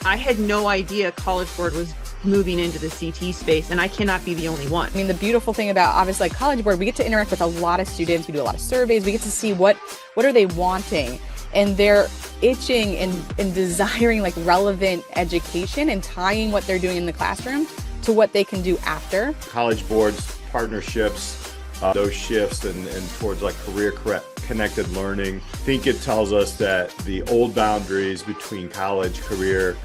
I had no idea College Board was moving into the CT space, and I cannot be the only one. I mean, the beautiful thing about obviously like College Board, we get to interact with a lot of students. We do a lot of surveys. We get to see what are they wanting, and they're itching and desiring like relevant education and tying what they're doing in the classroom to what they can do after. College Board's partnerships, those shifts and towards like career connected learning. I think it tells us that the old boundaries between college, career,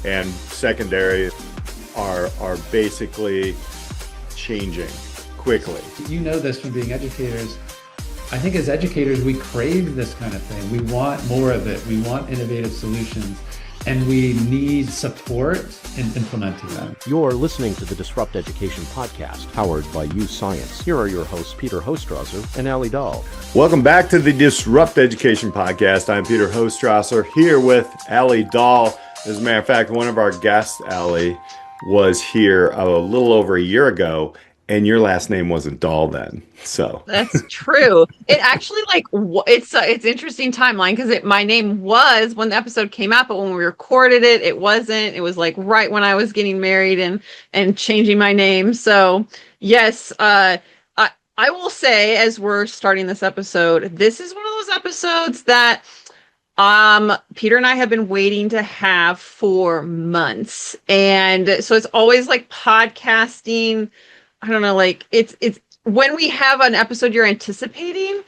and secondary are basically changing quickly. You know this from being educators. I think as educators, we crave this kind of thing. We want more of it. We want innovative solutions, and we need support in implementing them. You're listening to the Disrupt Education podcast, powered by YouScience. Here are your hosts, Peter Hostrawser and Alli Dahl. Welcome back to the Disrupt Education podcast. I'm Peter Hostrawser here with Alli Dahl. As a matter of fact, one of our guests, Alli, was here a little over a year ago, and your last name wasn't Dahl then. So that's true. It actually it's interesting timeline because my name was when the episode came out, but when we recorded it, it wasn't. It was like right when I was getting married and changing my name. So yes, I will say as we're starting this episode, this is one of those episodes that Peter and I have been waiting to have for months. And so it's always like podcasting. I don't know, like it's when we have an episode you're anticipating,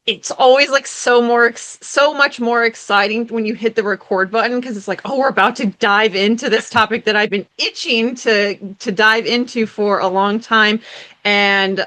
it's always like so much more exciting when you hit the record button, because it's like, oh, we're about to dive into this topic that I've been itching to dive into for a long time. And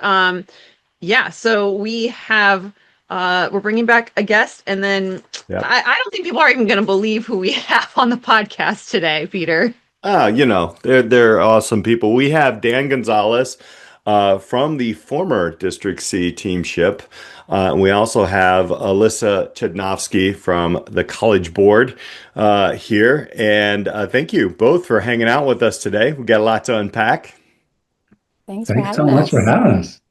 so we have we're bringing back a guest, and then yep. I don't think people are even going to believe who we have on the podcast today, Peter. They're awesome people. We have Dan Gonzalez from the former District C Teamship. We also have Alyssa Chudnofsky from the College Board here. And thank you both for hanging out with us today. We got a lot to unpack. Thanks so much for having us.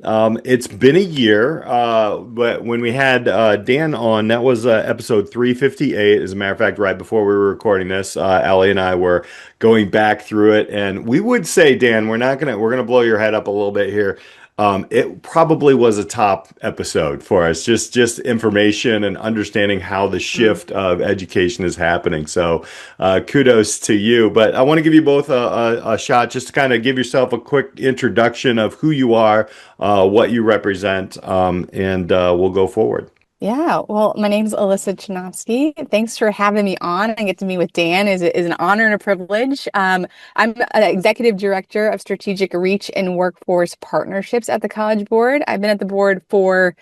It's been a year, but when we had Dan on, that was episode 358. As a matter of fact, right before we were recording this, Alli and I were going back through it, and we would say, Dan, we're gonna blow your head up a little bit here. It probably was a top episode for us, just information and understanding how the shift of education is happening. So kudos to you. But I want to give you both a shot just to kind of give yourself a quick introduction of who you are, what you represent, and we'll go forward. Yeah, well, my name is Alyssa Chudnofsky. Thanks for having me on and get to meet with Dan. Is an honor and a privilege. I'm an executive director of strategic reach and workforce partnerships at the College Board. I've been at the board for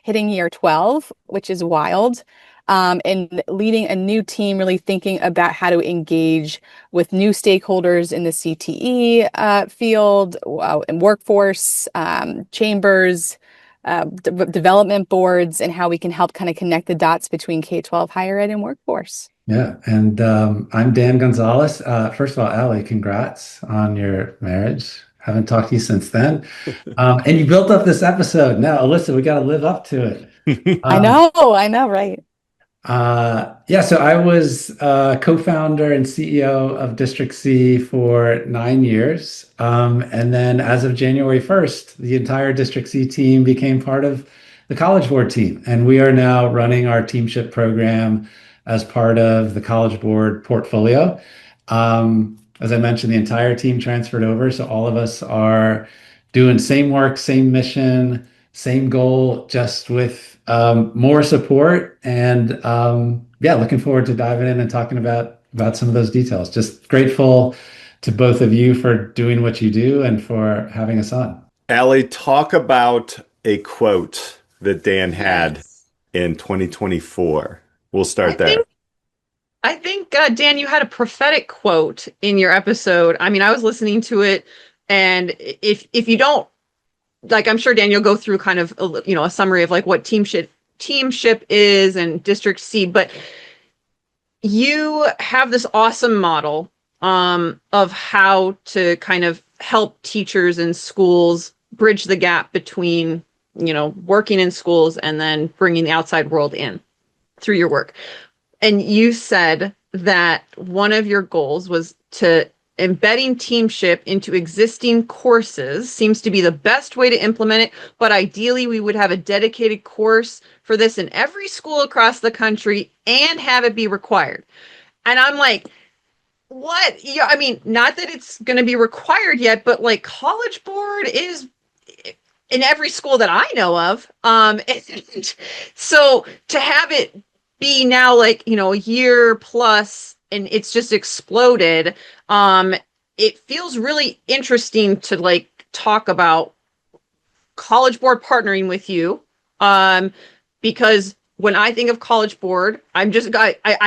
hitting year 12, which is wild, and leading a new team, really thinking about how to engage with new stakeholders in the CTE field, and workforce, chambers, development boards, and how we can help kind of connect the dots between K-12 higher ed and workforce. Yeah, and I'm Dan Gonzalez. First of all, Alli, congrats on your marriage. Haven't talked to you since then. And you built up this episode. Now, Alyssa, we got to live up to it. I know, right? So I was co-founder and CEO of District C for 9 years. And then as of January 1st, the entire District C team became part of the College Board team. And we are now running our Teamship program as part of the College Board portfolio. As I mentioned, the entire team transferred over. So all of us are doing same work, same mission, same goal, just with more support, and looking forward to diving in and talking about some of those details. Just grateful to both of you for doing what you do and for having us on. Alli, talk about a quote that Dan had in 2024. We'll start there. I think Dan, you had a prophetic quote in your episode. I mean, I was listening to it, and if you don't, like, I'm sure Dan, you'll go through kind of a summary of like what Teamship is and District C, but you have this awesome model of how to kind of help teachers and schools bridge the gap between working in schools and then bringing the outside world in through your work. And you said that one of your goals was to embedding Teamship into existing courses seems to be the best way to implement it, but ideally we would have a dedicated course for this in every school across the country and have it be required. And I'm like, what? Yeah, I mean, not that it's going to be required yet, but like College Board is in every school that I know of. And so to have it be now like, a year plus and it's just exploded, it feels really interesting to like talk about College Board partnering with you, because when I think of College Board, I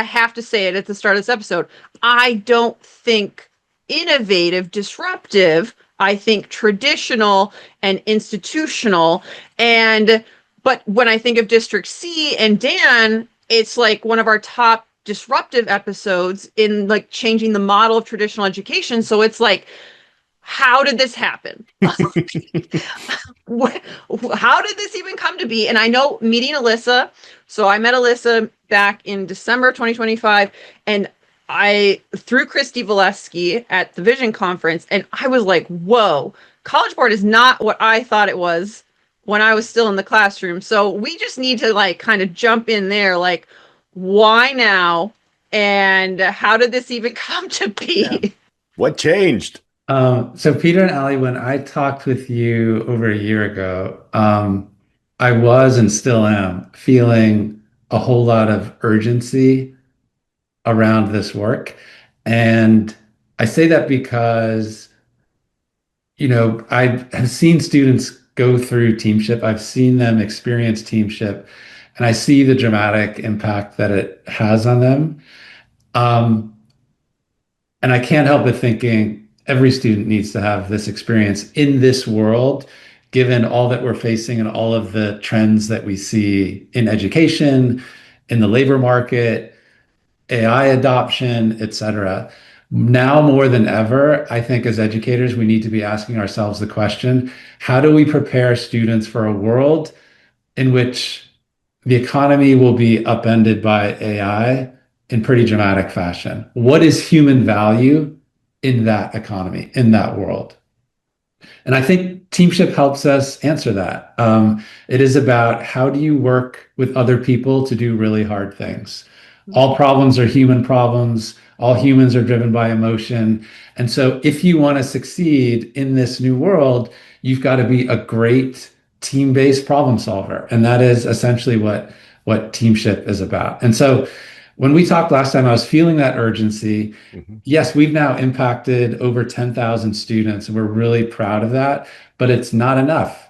have to say it at the start of this episode. I don't think innovative, disruptive. I think traditional and institutional. But when I think of District C and Dan, it's like one of our top disruptive episodes in like changing the model of traditional education. So it's like, how did this happen? How did this even come to be? And I know meeting Alyssa. So I met Alyssa back in December 2025, and through Christy Valesky at the Vision Conference, and I was like, whoa, College Board is not what I thought it was when I was still in the classroom. So we just need to like kind of jump in there, like, why now? And how did this even come to be? Yeah. What changed? So Peter and Alli, when I talked with you over a year ago, I was and still am feeling a whole lot of urgency around this work. And I say that because, I have seen students go through Teamship. I've seen them experience Teamship, and I see the dramatic impact that it has on them. And I can't help but thinking every student needs to have this experience in this world, given all that we're facing and all of the trends that we see in education, in the labor market, AI adoption, et cetera. Now more than ever, I think as educators, we need to be asking ourselves the question, how do we prepare students for a world in which the economy will be upended by AI in pretty dramatic fashion? What is human value in that economy, in that world? And I think Teamship helps us answer that. It is about how do you work with other people to do really hard things? All problems are human problems. All humans are driven by emotion. And so if you want to succeed in this new world, you've got to be a great team-based problem solver. And that is essentially what Teamship is about. And so when we talked last time, I was feeling that urgency. Mm-hmm. Yes, we've now impacted over 10,000 students, and we're really proud of that, but it's not enough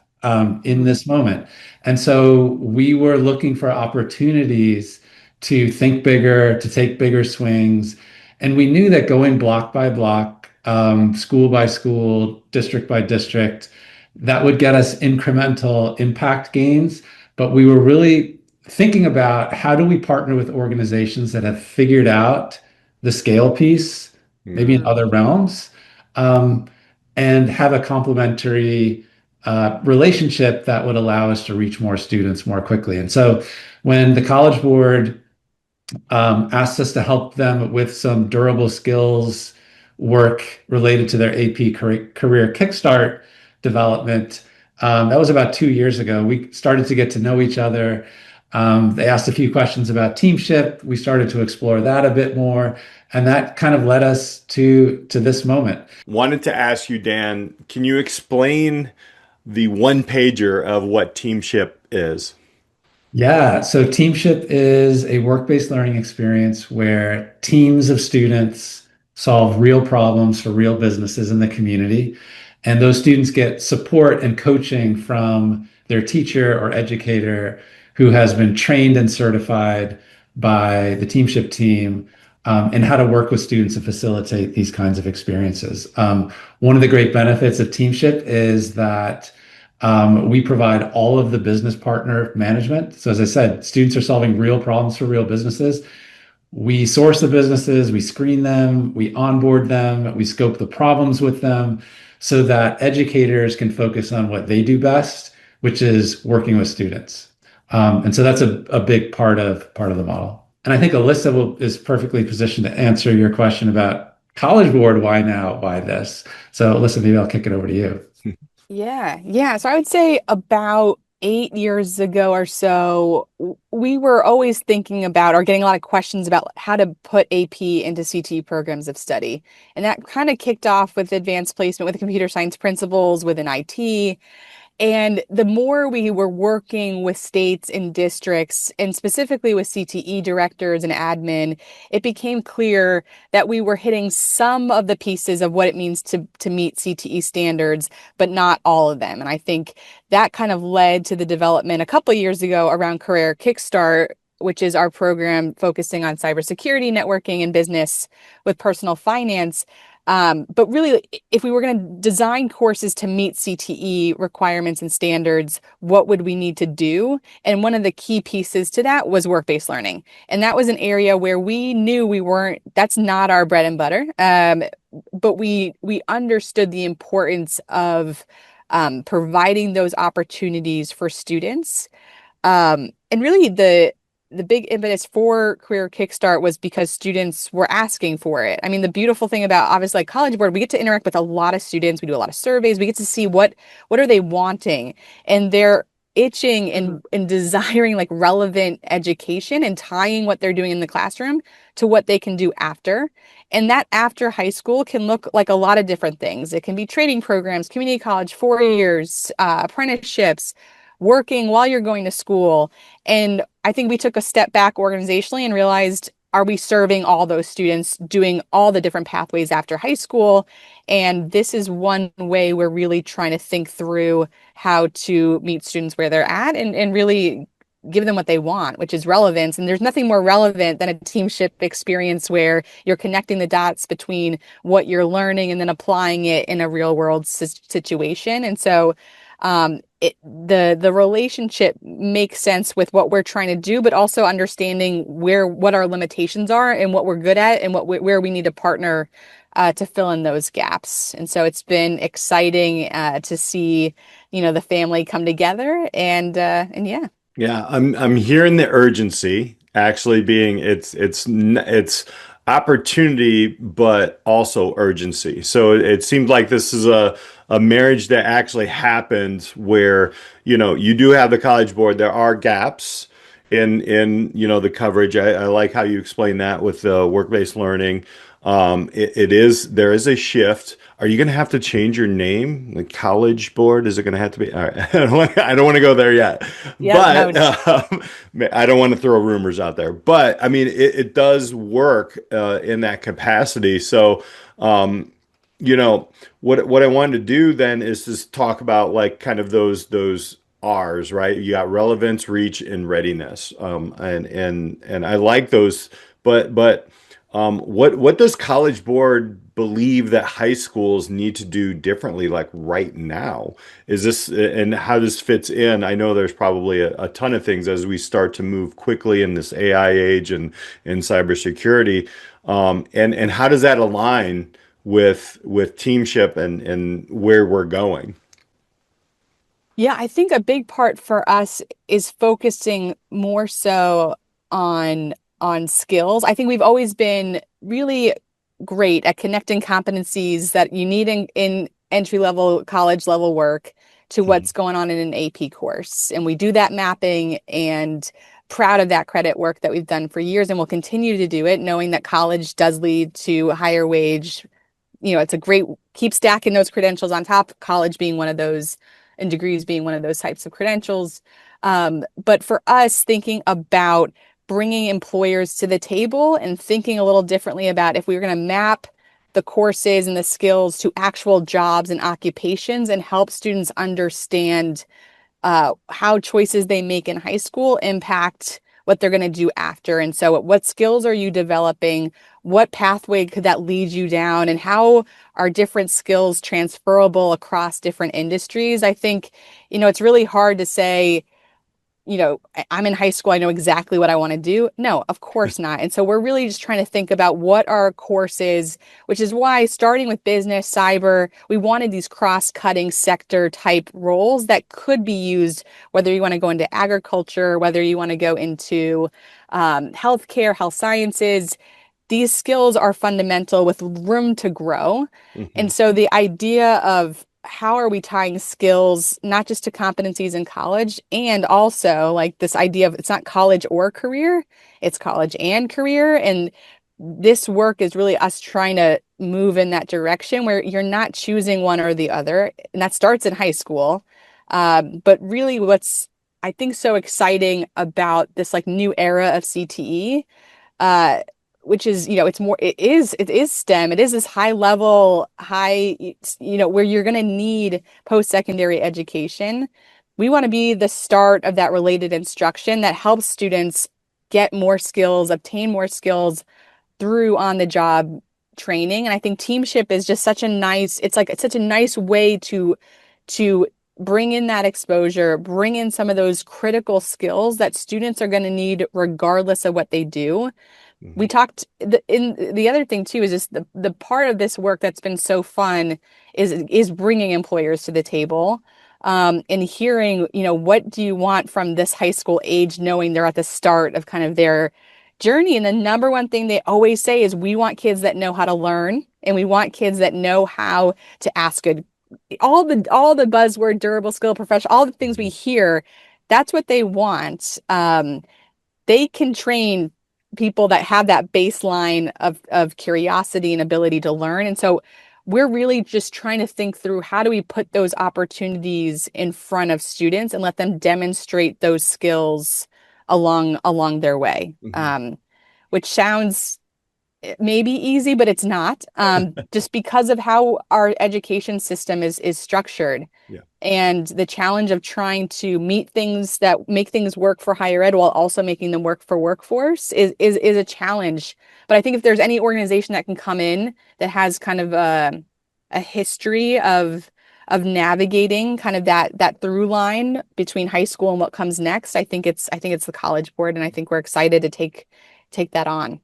in this moment. And so we were looking for opportunities to think bigger, to take bigger swings. And we knew that going block by block, school by school, district by district, that would get us incremental impact gains. But we were really thinking about how do we partner with organizations that have figured out the scale piece, maybe in other realms, and have a complementary relationship that would allow us to reach more students more quickly. And so when the College Board asked us to help them with some durable skills work related to their AP career Kickstart development, that was about 2 years ago. We started to get to know each other. They asked a few questions about Teamship. We started to explore that a bit more, and that kind of led us to this moment. Wanted to ask you, Dan, can you explain the one pager of what Teamship is? Yeah, so Teamship is a work-based learning experience where teams of students solve real problems for real businesses in the community. And those students get support and coaching from their teacher or educator who has been trained and certified by the Teamship team in how to work with students and facilitate these kinds of experiences. One of the great benefits of Teamship is that we provide all of the business partner management. So as I said, students are solving real problems for real businesses. We source the businesses, we screen them, we onboard them, we scope the problems with them so that educators can focus on what they do best, which is working with students. And so that's a big part of the model. And I think is perfectly positioned to answer your question about College Board, why now, why this? So Alyssa, maybe I'll kick it over to you. Yeah, yeah. So I would say about 8 years ago or so, we were always thinking about or getting a lot of questions about how to put AP into CTE programs of study. And that kind of kicked off with advanced placement with computer science principles within IT. And the more we were working with states and districts, and specifically with CTE directors and admin, it became clear that we were hitting some of the pieces of what it means to meet CTE standards, but not all of them. And I think that kind of led to the development a couple of years ago around Career Kickstart, which is our program focusing on cybersecurity, networking, and business with personal finance. But really, if we were going to design courses to meet CTE requirements and standards, what would we need to do? And one of the key pieces to that was work-based learning. And that was an area where we knew that's not our bread and butter. But we understood the importance of providing those opportunities for students. And really the big impetus for Career Kickstart was because students were asking for it. I mean, the beautiful thing about obviously like College Board, we get to interact with a lot of students. We do a lot of surveys. We get to see what are they wanting, and they're itching and desiring like relevant education and tying what they're doing in the classroom to what they can do after. And that after high school can look like a lot of different things. It can be training programs, community college, 4 years, apprenticeships, working while you're going to school. And I think we took a step back organizationally and realized, are we serving all those students, doing all the different pathways after high school? And this is one way we're really trying to think through how to meet students where they're at and really give them what they want, which is relevance. And there's nothing more relevant than a teamship experience where you're connecting the dots between what you're learning and then applying it in a real world situation. And so the relationship makes sense with what we're trying to do, but also understanding what our limitations are and what we're good at and where we need to partner to fill in those gaps. And so it's been exciting to see, the family come together and yeah. Yeah, I'm hearing the urgency actually being it's opportunity, but also urgency. So it seems like this is a marriage that actually happened where, you do have the College Board. There are gaps in the coverage. I like how you explain that with work-based learning. There is a shift. Are you going to have to change your name? The College Board, is it going to have to be? All right. I don't want to go there yet, Yeah, but I don't want to throw rumors out there. But I mean, it does work in that capacity. So, what I wanted to do then is just talk about like kind of those R's, right? You got relevance, reach, and readiness, and I like those, but. What does College Board believe that high schools need to do differently, like right now? Is this and how this fits in? I know there's probably a ton of things as we start to move quickly in this AI age and in cybersecurity, and how does that align with Teamship and where we're going? Yeah, I think a big part for us is focusing more so on skills. I think we've always been really great at connecting competencies that you need in entry level, college level work to what's going on in an AP course. And we do that mapping and proud of that credit work that we've done for years and we'll continue to do it, knowing that college does lead to higher wage. It's a great, keep stacking those credentials on top, college being one of those and degrees being one of those types of credentials. But for us, thinking about bringing employers to the table and thinking a little differently about if we were going to map the courses and the skills to actual jobs and occupations and help students understand how choices they make in high school impact what they're going to do after. And so what skills are you developing? What pathway could that lead you down? And how are different skills transferable across different industries? I think, it's really hard to say, I'm in high school, I know exactly what I want to do. No, of course not. And so we're really just trying to think about what our courses, which is why starting with business, cyber, we wanted these cross-cutting sector type roles that could be used, whether you want to go into agriculture, whether you want to go into healthcare, health sciences. These skills are fundamental with room to grow. And so the idea of how are we tying skills not just to competencies in college, and also like this idea of it's not college or career, it's college and career. And this work is really us trying to move in that direction where you're not choosing one or the other. And that starts in high school. But really what's I think so exciting about this like new era of CTE, uh, which is, it is STEM. It is this high level, where you're going to need post-secondary education. We want to be the start of that related instruction that helps students get more skills, obtain more skills through on the job training. And I think Teamship is just it's such a nice way to bring in that exposure, bring in some of those critical skills that students are going to need regardless of what they do. We talked in the other thing too is just the part of this work that's been so fun is bringing employers to the table, and hearing, what do you want from this high school age, knowing they're at the start of kind of their journey. And the number one thing they always say is we want kids that know how to learn, and we want kids that know how to ask good, all the buzzword, durable skill, professional, all the things we hear. That's what they want. They can train people that have that baseline of curiosity and ability to learn. And so we're really just trying to think through how do we put those opportunities in front of students and let them demonstrate those skills along their way, which sounds maybe easy, but it's not, just because of how our education system is structured. Yeah. And the challenge of trying to meet things that make things work for higher ed while also making them work for workforce is a challenge. But I think if there's any organization that can come in that has kind of a history of navigating kind of that through line between high school and what comes next, I think it's the College Board, and I think we're excited to take that on.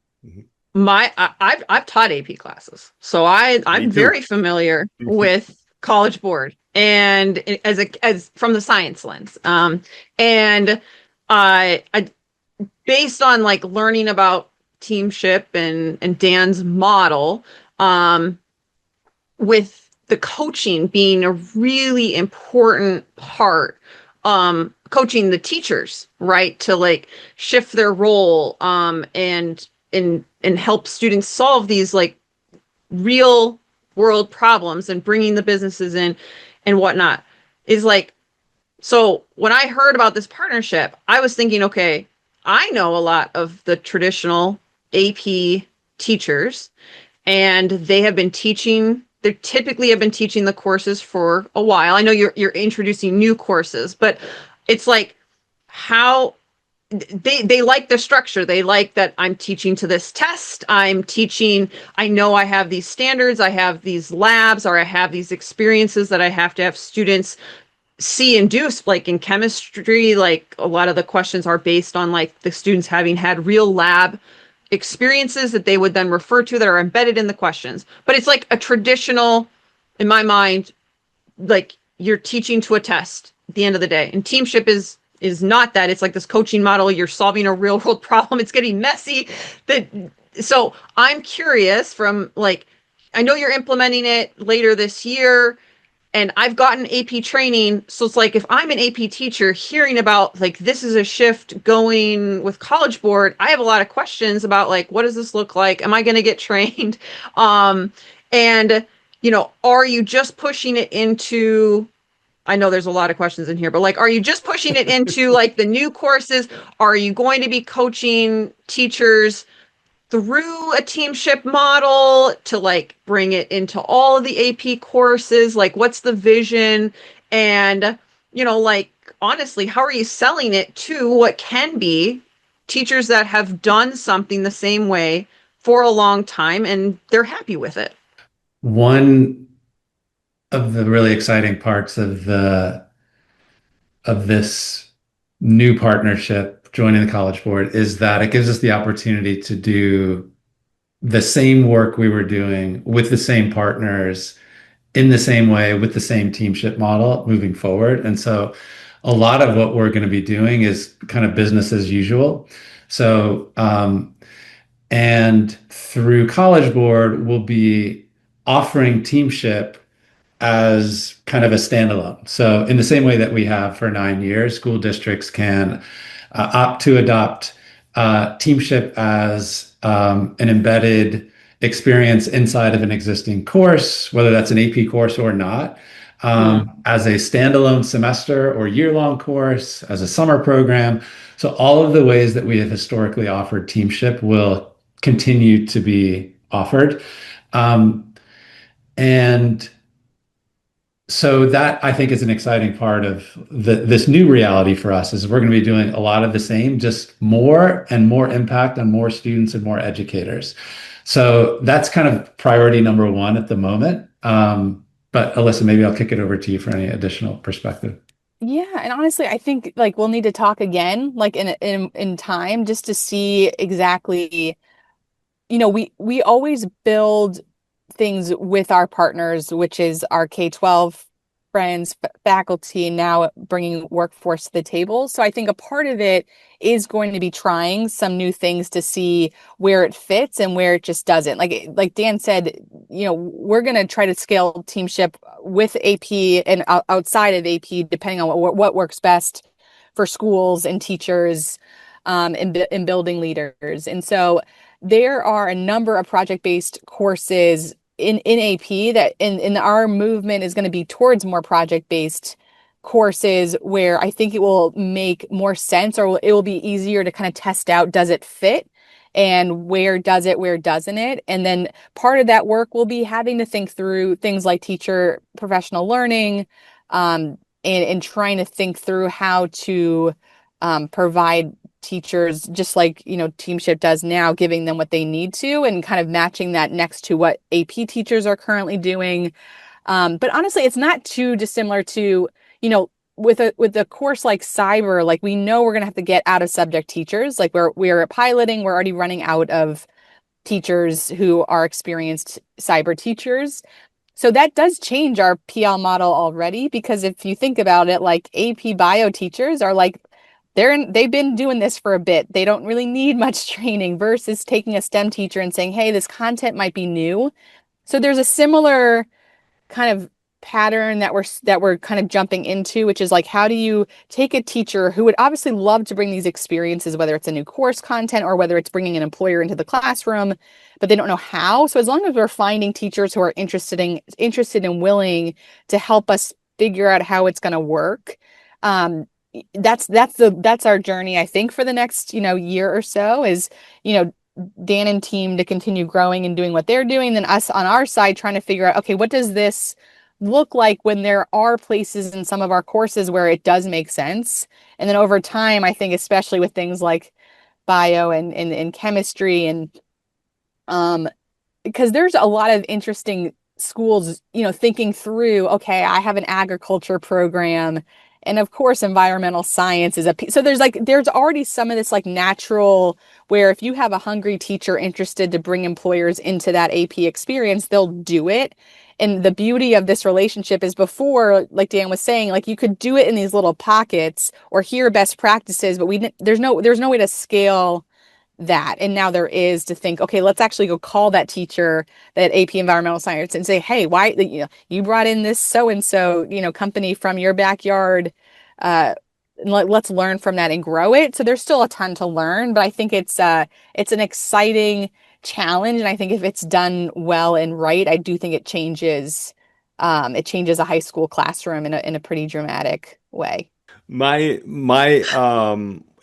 I've taught AP classes, so I'm very familiar with College Board, and as from the science lens, and I based on like learning about Teamship and Dan's model, with the coaching being a really important part, coaching the teachers, right, to like shift their role, and help students solve these like real world problems, and bringing the businesses in and whatnot, is like, so when I heard about this partnership, I was thinking, okay, I know a lot of the traditional AP teachers, and they typically have been teaching the courses for a while. I know you're introducing new courses, but it's like how they like the structure. They like that I'm teaching to this test. I know I have these standards, I have these labs, or I have these experiences that I have to have students see and do. Like in chemistry, like a lot of the questions are based on like the students having had real lab experiences that they would then refer to that are embedded in the questions. But it's like a traditional, in my mind, like you're teaching to a test at the end of the day. And Teamship is not that. It's like this coaching model. You're solving a real world problem. It's getting messy. So I'm curious, from like, I know you're implementing it later this year, and I've gotten AP training. So it's like, if I'm an AP teacher hearing about like, this is a shift going with College Board, I have a lot of questions about like, what does this look like? Am I going to get trained? And are you just pushing it into, I know there's a lot of questions in here, but like, are you just pushing it into like the new courses? Are you going to be coaching teachers through a Teamship model to like bring it into all of the AP courses? Like, what's the vision? And, like, honestly, how are you selling it to what can be teachers that have done something the same way for a long time and they're happy with it? One of the really exciting parts of this new partnership joining the College Board is that it gives us the opportunity to do the same work we were doing with the same partners in the same way with the same teamship model moving forward. And so a lot of what we're going to be doing is kind of business as usual. So, and through College Board, we'll be offering teamship as kind of a standalone. So, in the same way that we have for 9 years, school districts can opt to adopt Teamship as an embedded experience inside of an existing course, whether that's an AP course or not, as a standalone semester or year-long course, as a summer program. So, all of the ways that we have historically offered Teamship will continue to be offered. And so that I think is an exciting part of this new reality for us is we're going to be doing a lot of the same, just more and more impact on more students and more educators. So that's kind of priority number one at the moment. But Alyssa, maybe I'll kick it over to you for any additional perspective. Yeah, and honestly, I think like we'll need to talk again, like in time, just to see exactly, we always build things with our partners, which is our K-12 friends, faculty, and now bringing workforce to the table. So I think a part of it is going to be trying some new things to see where it fits and where it just doesn't. Like Dan said, we're going to try to scale Teamship with AP and outside of AP, depending on what works best for schools and teachers and building leaders. And so there are a number of project-based courses in AP that in our movement is going to be towards more project-based courses where I think it will make more sense, or it will be easier to kind of test out, does it fit? And where does it, where doesn't it? And then part of that work will be having to think through things like teacher professional learning, and trying to think through how to provide teachers, just like Teamship does now, giving them what they need to and kind of matching that next to what AP teachers are currently doing. But honestly, it's not too dissimilar to with a course like cyber. Like, we know we're going to have to get out of subject teachers. Like, we're piloting, we're already running out of teachers who are experienced cyber teachers. So that does change our PL model already, because if you think about it, like AP bio teachers are like, they've been doing this for a bit. They don't really need much training, versus taking a STEM teacher and saying, hey, this content might be new. So there's a similar kind of pattern that we're kind of jumping into, which is like, how do you take a teacher who would obviously love to bring these experiences, whether it's a new course content or whether it's bringing an employer into the classroom, but they don't know how. So as long as we're finding teachers who are interested and willing to help us figure out how it's going to work, that's our journey, I think, for the next year or so, is Dan and team to continue growing and doing what they're doing, then us on our side trying to figure out, okay, what does this look like when there are places in some of our courses where it does make sense. And then over time, I think, especially with things like bio and chemistry, and because there's a lot of interesting schools thinking through, okay, I have an agriculture program, and of course, environmental science is so there's already some of this like natural, where if you have a hungry teacher interested to bring employers into that AP experience, they'll do it. And the beauty of this relationship is, before, like Dan was saying, like you could do it in these little pockets or hear best practices, but there's no way to scale that. And now there is, to think, okay, let's actually go call that teacher, that AP environmental science, and say, hey, why you brought in this so-and-so company from your backyard, let's learn from that and grow it. So there's still a ton to learn, but I think it's an exciting challenge, and I think if it's done well and right, I do think it changes a high school classroom in a pretty dramatic way. My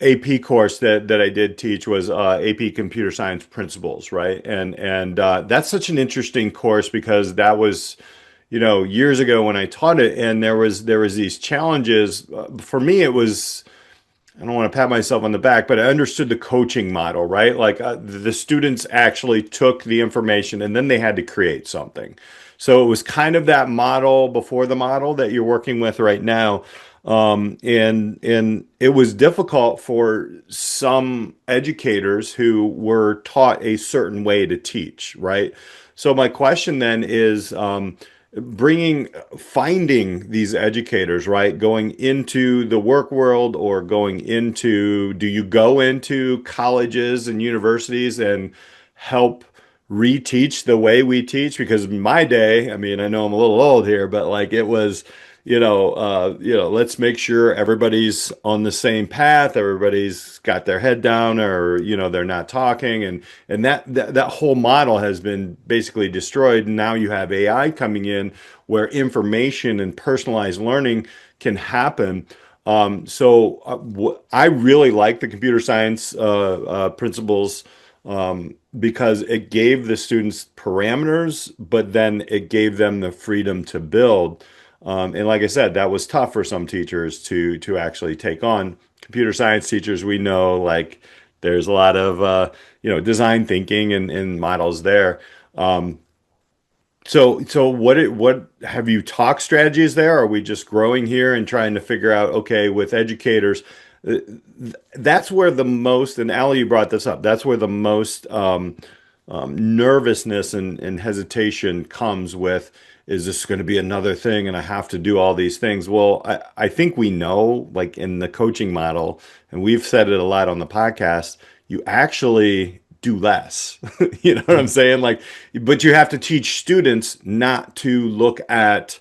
AP course that I did teach was AP Computer Science Principles, right? And that's such an interesting course, because that was years ago when I taught it, and there was these challenges. For me, it was, I don't want to pat myself on the back, but I understood the coaching model, right? Like the students actually took the information and then they had to create something. So it was kind of that model before the model that you're working with right now. And it was difficult for some educators who were taught a certain way to teach, right? So my question then is, finding these educators, right? Going into the work world or do you go into colleges and universities and help reteach the way we teach? Because in my day, I mean, I know I'm a little old here, but like it was, let's make sure everybody's on the same path, everybody's got their head down, or they're not talking, and that whole model has been basically destroyed. And now you have AI coming in, where information and personalized learning can happen. I really like the computer science principles, because it gave the students parameters, but then it gave them the freedom to build. And like I said, that was tough for some teachers to actually take on. Computer science teachers, we know, like there's a lot of design thinking and models there. So what have you talked strategies there? Are we just growing here and trying to figure out, okay, with educators, uh, that's where the most, and Allie, you brought this up, that's where the most nervousness and hesitation comes with, is this going to be another thing and I have to do all these things? Well, I think we know, like in the coaching model, and we've said it a lot on the podcast, you actually do less. You know what I'm saying? Like, but you have to teach students not to look at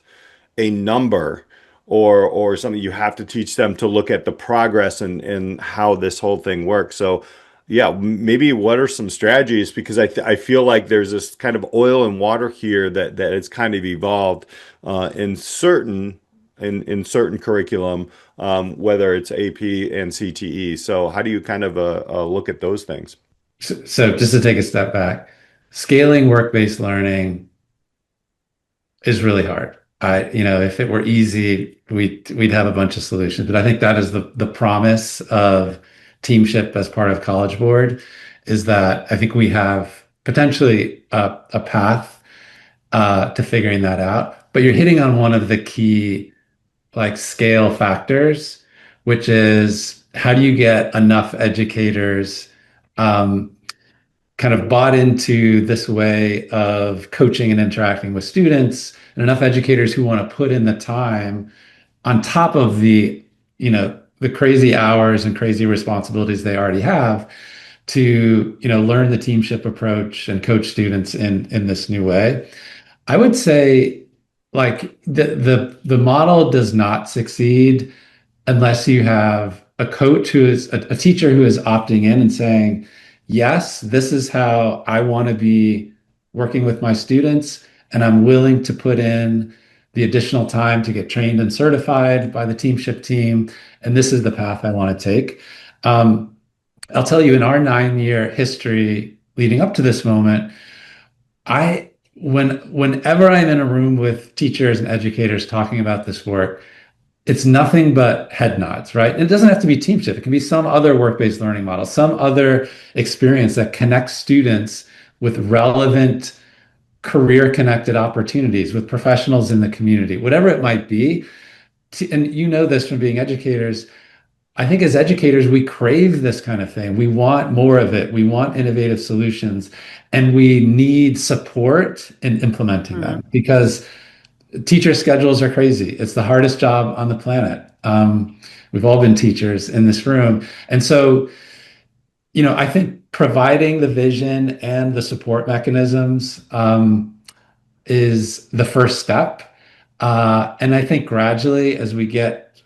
a number or something. You have to teach them to look at the progress and how this whole thing works. So yeah, maybe what are some strategies? Because I feel like there's this kind of oil and water here that it's kind of evolved in certain curriculum, whether it's AP and CTE. So how do you kind of look at those things? So just to take a step back, scaling work-based learning is really hard. If it were easy, we'd have a bunch of solutions. But I think that is the promise of Teamship as part of College Board, is that I think we have potentially a path to figuring that out. But you're hitting on one of the key like scale factors, which is how do you get enough educators kind of bought into this way of coaching and interacting with students, and enough educators who want to put in the time on top of the crazy hours and crazy responsibilities they already have to learn the teamship approach and coach students in this new way. I would say like the model does not succeed unless you have a coach who is a teacher who is opting in and saying, yes, this is how I want to be working with my students, and I'm willing to put in the additional time to get trained and certified by the Teamship team, and this is the path I want to take. I'll tell you, in our 9-year history leading up to this moment, whenever I'm in a room with teachers and educators talking about this work, it's nothing but head nods, right? It doesn't have to be Teamship. It can be some other work-based learning model, some other experience that connects students with relevant career-connected opportunities with professionals in the community, whatever it might be. And you know this from being educators. I think as educators, we crave this kind of thing. We want more of it. We want innovative solutions, and we need support in implementing them, because teacher schedules are crazy. It's the hardest job on the planet. We've all been teachers in this room. And so, I think providing the vision and the support mechanisms is the first step. And I think gradually, as we get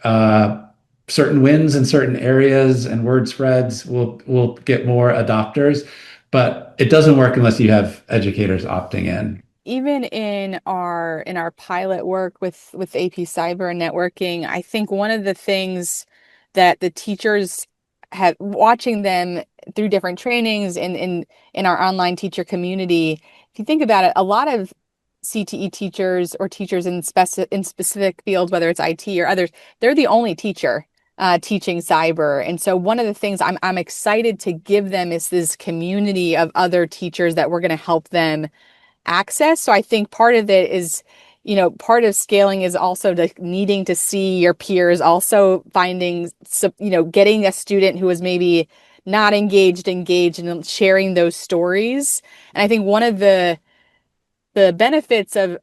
certain wins in certain areas and word spreads, we'll get more adopters. But it doesn't work unless you have educators opting in. Even in our pilot work with AP Cyber and Networking, I think one of the things that the teachers have, watching them through different trainings in our online teacher community, if you think about it, a lot of CTE teachers or teachers in specific fields, whether it's IT or others, they're the only teacher teaching cyber. And so one of the things I'm excited to give them is this community of other teachers that we're going to help them access. So I think part of it is, part of scaling is also needing to see your peers also finding, getting a student who is maybe not engaged and sharing those stories. And I think one of the benefits of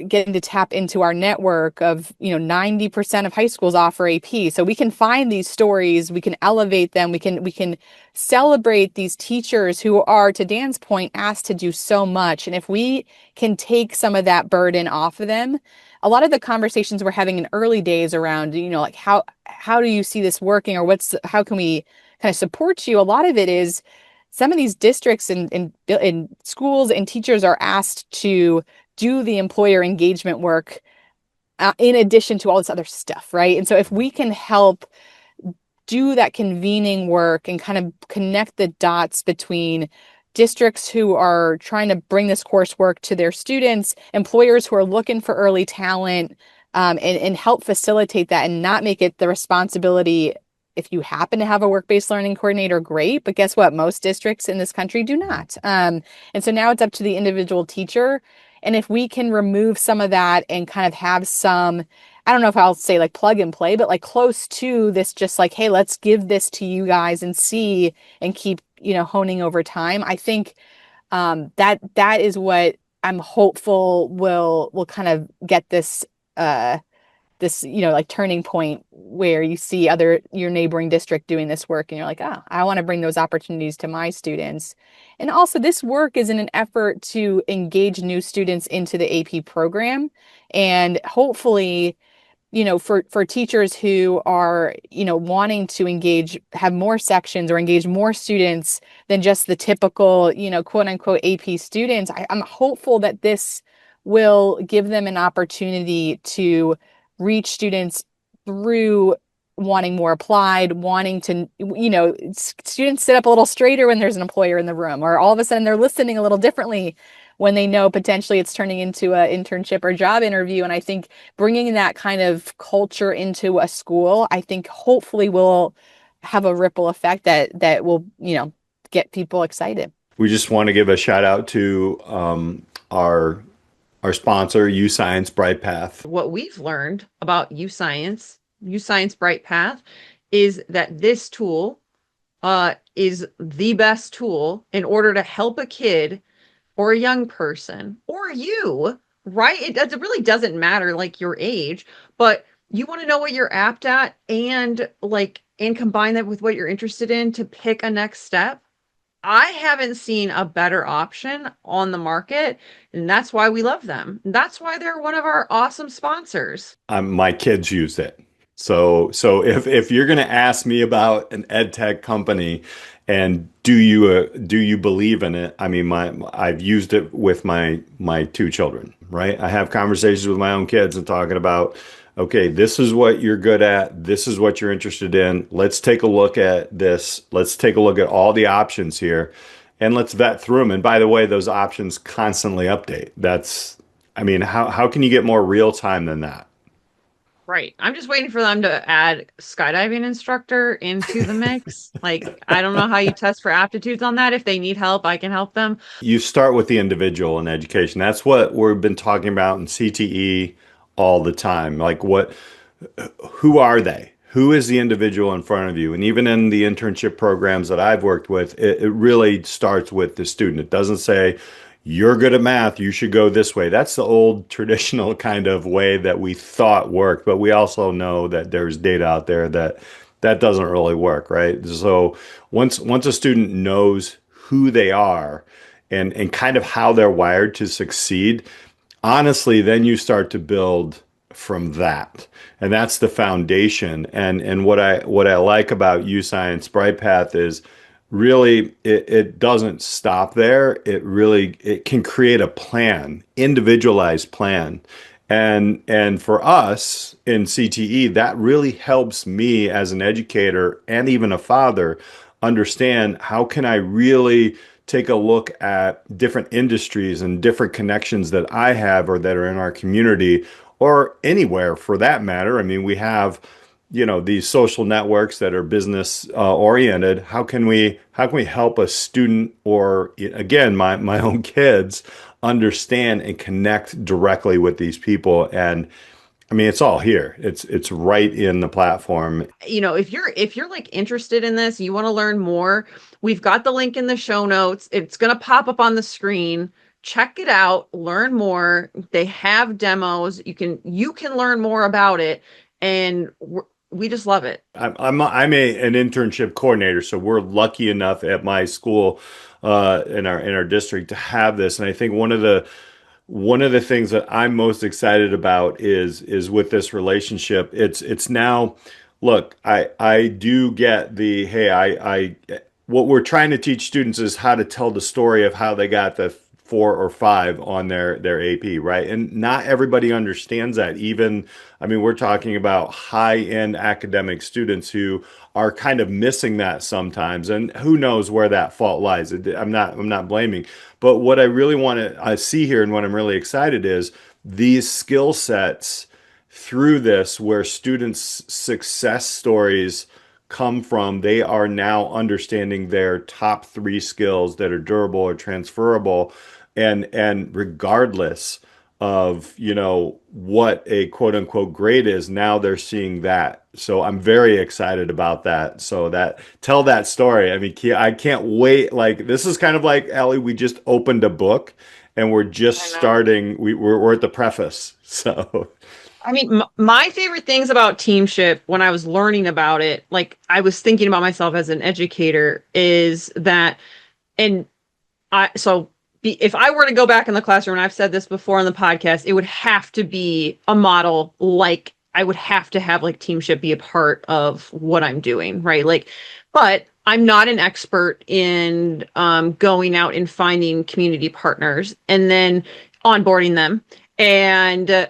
getting to tap into our network of 90% of high schools offer AP, so we can find these stories, we can elevate them, we can celebrate these teachers who are, to Dan's point, asked to do so much. And if we can take some of that burden off of them, a lot of the conversations we're having in early days around like how do you see this working, or how can we kind of support you, a lot of it is some of these districts and schools and teachers are asked to do the employer engagement work in addition to all this other stuff, right? And so if we can help do that convening work and kind of connect the dots between districts who are trying to bring this coursework to their students, employers who are looking for early talent, and help facilitate that and not make it the responsibility. If you happen to have a work-based learning coordinator, great. But guess what? Most districts in this country do not. And so now it's up to the individual teacher. And if we can remove some of that and kind of have some, I don't know if I'll say like plug and play, but like close to this, just like, hey, let's give this to you guys and see and keep, honing over time. I think that is what I'm hopeful will kind of get this like turning point where you see your neighboring district doing this work and you're like, oh, I want to bring those opportunities to my students. And also this work is in an effort to engage new students into the AP program. And hopefully, for teachers who are, wanting to have more sections or engage more students than just the typical, quote unquote AP students, I'm hopeful that this will give them an opportunity to reach students through wanting more applied, wanting to, students sit up a little straighter when there's an employer in the room, or all of a sudden they're listening a little differently when they know potentially it's turning into an internship or job interview. And I think bringing that kind of culture into a school, I think hopefully will have a ripple effect that will, get people excited. We just want to give a shout out to our sponsor, YouScience Brightpath. What we've learned about YouScience Brightpath, is that this tool is the best tool in order to help a kid or a young person or you, right? It really doesn't matter like your age, but you want to know what you're apt at and combine that with what you're interested in to pick a next step. I haven't seen a better option on the market, and that's why we love them. That's why they're one of our awesome sponsors. My kids use it. So if you're going to ask me about an ed tech company and do you believe in it? I mean, I've used it with my two children, right? I have conversations with my own kids and talking about, okay, this is what you're good at. This is what you're interested in. Let's take a look at this. Let's take a look at all the options here and let's vet through them. And by the way, those options constantly update. How can you get more real time than that? Right. I'm just waiting for them to add skydiving instructor into the mix. I don't know how you test for aptitudes on that. If they need help, I can help them. You start with the individual in education. That's what we've been talking about in CTE all the time. Who are they? Who is the individual in front of you? And even in the internship programs that I've worked with, it really starts with the student. It doesn't say, you're good at math, you should go this way. That's the old traditional kind of way that we thought worked. But we also know that there's data out there that doesn't really work, right? So once a student knows who they are and kind of how they're wired to succeed, honestly, then you start to build from that. And that's the foundation. And what I like about YouScience Brightpath is really it doesn't stop there. It can create a plan, individualized plan. And for us in CTE, that really helps me as an educator and even a father understand how can I really take a look at different industries and different connections that I have or that are in our community or anywhere for that matter. I mean, we have, these social networks that are business oriented. How can we help a student or again, my own kids understand and connect directly with these people. And I mean, it's all here. It's right in the platform. If you're like interested in this, you want to learn more, we've got the link in the show notes. It's going to pop up on the screen. Check it out, learn more. They have demos. You can learn more about it, and we just love it. I'm an internship coordinator, so we're lucky enough at my school, in our district to have this. And I think one of the things that I'm most excited about is with this relationship. It's now, look, I do get the, hey, I what we're trying to teach students is how to tell the story of how they got the 4 or 5 on their AP, right? And not everybody understands that. Even, I mean, we're talking about high-end academic students who are kind of missing that sometimes, and who knows where that fault lies. I'm not blaming, but what I really want to see here, and what I'm really excited is these skill sets through this, where students' success stories come from. They are now understanding their top 3 skills that are durable or transferable, and regardless of, what a quote unquote grade is, now they're seeing that. So I'm very excited about that. So tell that story. I mean, I can't wait. Like, this is kind of like, Allie, we just opened a book and we're just starting. We're at the preface. So I mean, my favorite things about Teamship, when I was learning about it, like I was thinking about myself as an educator, is that, and if I were to go back in the classroom, and I've said this before on the podcast, it would have to be a model. Like, I would have to have like Teamship be a part of what I'm doing, right? Like, but I'm not an expert in going out and finding community partners and then onboarding them, and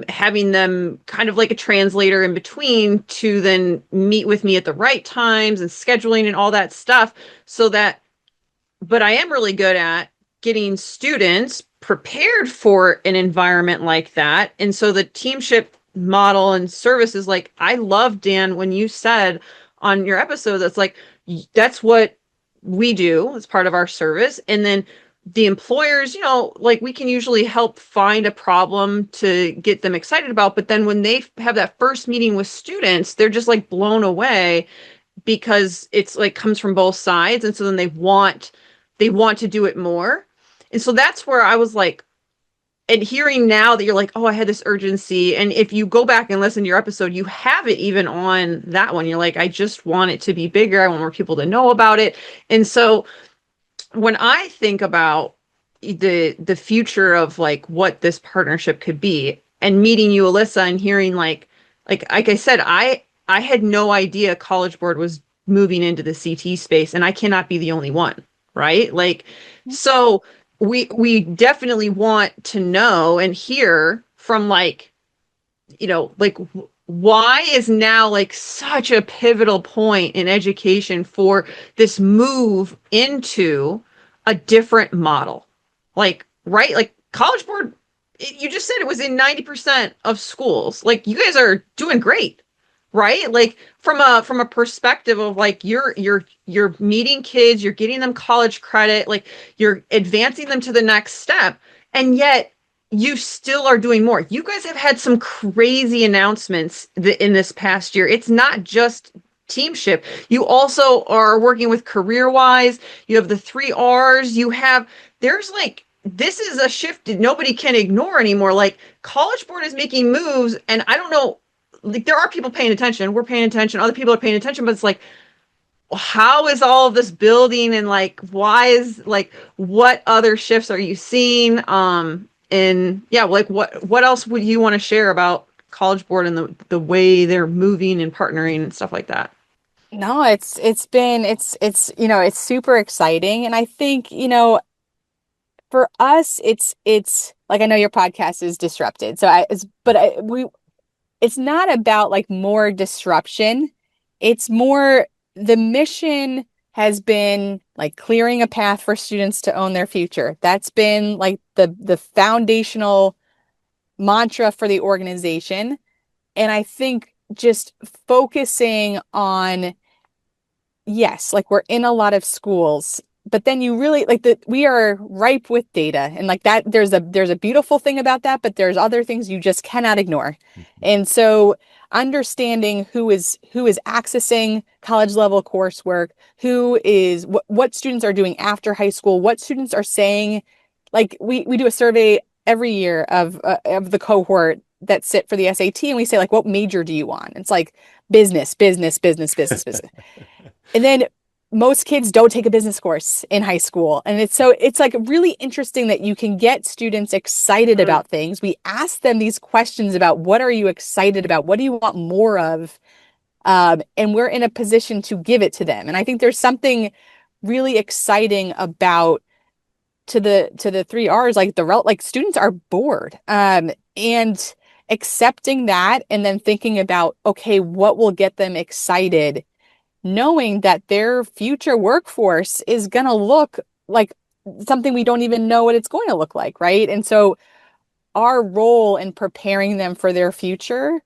having them kind of like a translator in between to then meet with me at the right times and scheduling and all that stuff. But I am really good at getting students prepared for an environment like that. And so the Teamship model and services, like, I love, Dan, when you said on your episode, that's what we do as part of our service. And then the employers, like, we can usually help find a problem to get them excited about. But then when they have that first meeting with students, they're just like blown away, because it's like comes from both sides. And so then they want to do it more. And so that's where I was like, and hearing now that you're like, oh, I had this urgency. And if you go back and listen to your episode, you have it even on that one. You're like, I just want it to be bigger. I want more people to know about it. And so when I think about the future of like what this partnership could be, and meeting you, Alyssa, and hearing like I said, I had no idea College Board was moving into the CT space, and I cannot be the only one, right? Like, so we definitely want to know and hear from like why is now like such a pivotal point in education for this move into a different model? Like, right? Like, College Board, you just said it was in 90% of schools. Like, you guys are doing great, right? Like, from a perspective of like, you're meeting kids, you're getting them college credit, like you're advancing them to the next step, and yet you still are doing more. You guys have had some crazy announcements in this past year. It's not just Teamship. You also are working with CareerWise. You have the 3 R's. There's like, this is a shift that nobody can ignore anymore. Like, College Board is making moves, and I don't know, like, there are people paying attention. We're paying attention. Other people are paying attention, but it's like, how is all of this building? And like, what other shifts are you seeing? And yeah, like what else would you want to share about College Board and the way they're moving and partnering and stuff like that? No, it's super exciting. And I think, for us, it's like, I know your podcast is disrupted. It's not about like more disruption. It's more, the mission has been like clearing a path for students to own their future. That's been like the foundational mantra for the organization. And I think just focusing on, yes, like, we're in a lot of schools, but then you really like that we are ripe with data, and like that there's a beautiful thing about that, but there's other things you just cannot ignore. And so understanding who is accessing college level coursework, who is what students are doing after high school, what students are saying. Like we do a survey every year of the cohort that sit for the SAT, and we say like, what major do you want? It's like business, business, business, business, business. And then most kids don't take a business course in high school. And it's like really interesting that you can get students excited about things. We ask them these questions about what are you excited about? What do you want more of? And we're in a position to give it to them. And I think there's something really exciting about to the three R's, like like students are bored. And accepting that and then thinking about, okay, what will get them excited, knowing that their future workforce is going to look like something we don't even know what it's going to look like, right? And so our role in preparing them for their future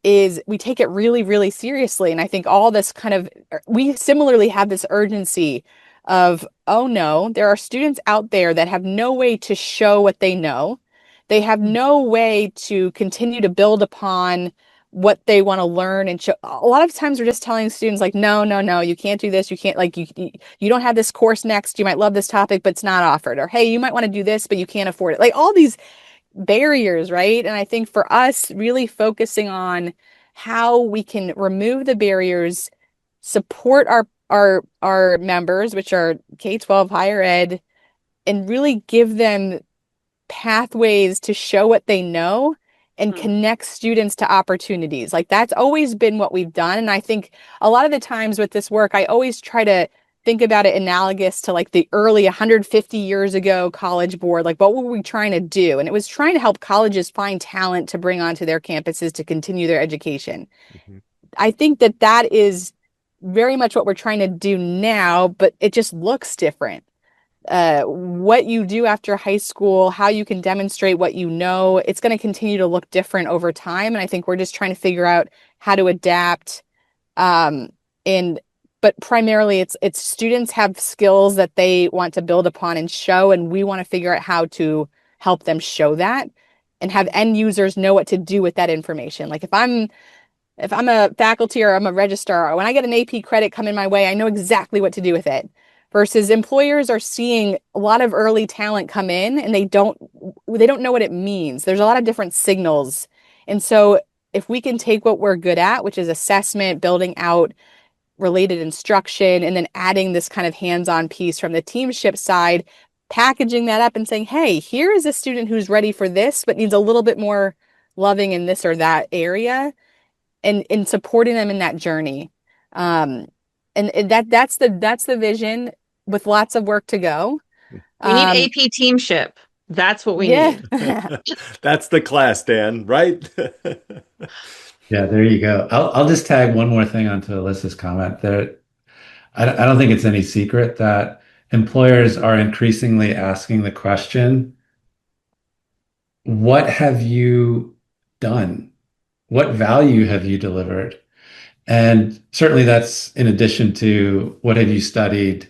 is we take it really, really seriously. And I think all this kind of, we similarly have this urgency of, oh no, there are students out there that have no way to show what they know. They have no way to continue to build upon what they want to learn and show. A lot of times we're just telling students like, no, no, no, you can't do this. You can't, like, you don't have this course next. You might love this topic, but it's not offered. Or, hey, you might want to do this, but you can't afford it. Like all these barriers, right? And I think for us, really focusing on how we can remove the barriers, support our members, which are K-12 higher ed, and really give them pathways to show what they know and connect students to opportunities. Like that's always been what we've done. And I think a lot of the times with this work, I always try to think about it analogous to like the early 150 years ago college board. Like what were we trying to do? And it was trying to help colleges find talent to bring onto their campuses to continue their education. I think that is very much what we're trying to do now, but it just looks different. What you do after high school, how you can demonstrate what you know, it's going to continue to look different over time. And I think we're just trying to figure out how to adapt. But primarily it's students have skills that they want to build upon and show, and we want to figure out how to help them show that and have end users know what to do with that information. Like if I'm a faculty or I'm a registrar, when I get an AP credit coming my way, I know exactly what to do with it. Versus employers are seeing a lot of early talent come in and they don't know what it means. There's a lot of different signals. And so if we can take what we're good at, which is assessment, building out related instruction, and then adding this kind of hands-on piece from the Teamship side, packaging that up and saying, hey, here is a student who's ready for this, but needs a little bit more loving in this or that area, and in supporting them in that journey. And that's the vision, with lots of work to go. We need AP Teamship. That's what we need. That's the class, Dan, right? Yeah, there you go. I'll just tag one more thing onto Alyssa's comment there. I don't think it's any secret that employers are increasingly asking the question, what have you done? What value have you delivered? And certainly that's in addition to what have you studied?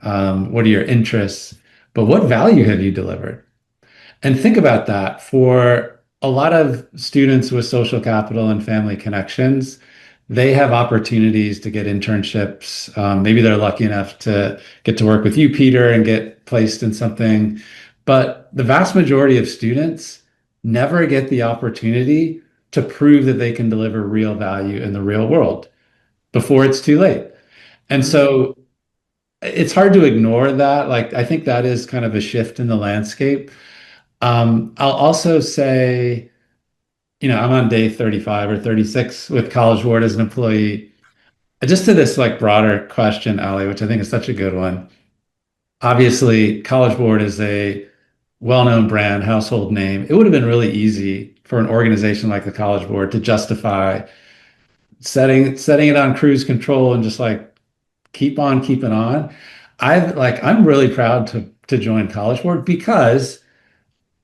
What are your interests? But what value have you delivered? And think about that. For a lot of students with social capital and family connections, they have opportunities to get internships. Maybe they're lucky enough to get to work with you, Peter, and get placed in something. But the vast majority of students never get the opportunity to prove that they can deliver real value in the real world before it's too late. And so it's hard to ignore that. Like, I think that is kind of a shift in the landscape. I'll also say, I'm on day 35 or 36 with College Board as an employee. Just to this like broader question, Alli, which I think is such a good one. Obviously, College Board is a well-known brand, household name. It would have been really easy for an organization like the College Board to justify setting it on cruise control and just like keep on keeping on. I'm really proud to join College Board because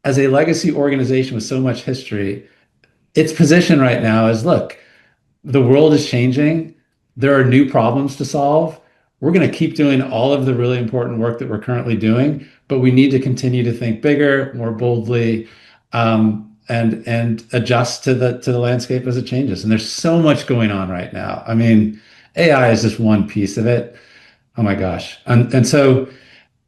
as a legacy organization with so much history, its position right now is, look, the world is changing. There are new problems to solve. we're going to keep doing all of the really important work that we're currently doing, but we need to continue to think bigger, more boldly, and adjust to the landscape as it changes. And there's so much going on right now. I mean, AI is just one piece of it. Oh my gosh. And so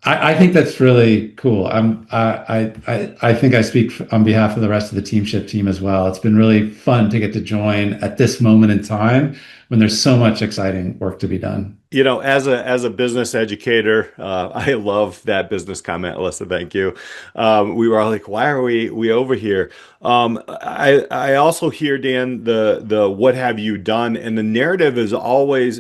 I think that's really cool. I think I speak on behalf of the rest of the Teamship team as well. It's been really fun to get to join at this moment in time when there's so much exciting work to be done. You know, as a business educator, I love that business comment, Alyssa. Thank you. We were all like, "Why are we over here?" I also hear, Dan, the what have you done, and the narrative is always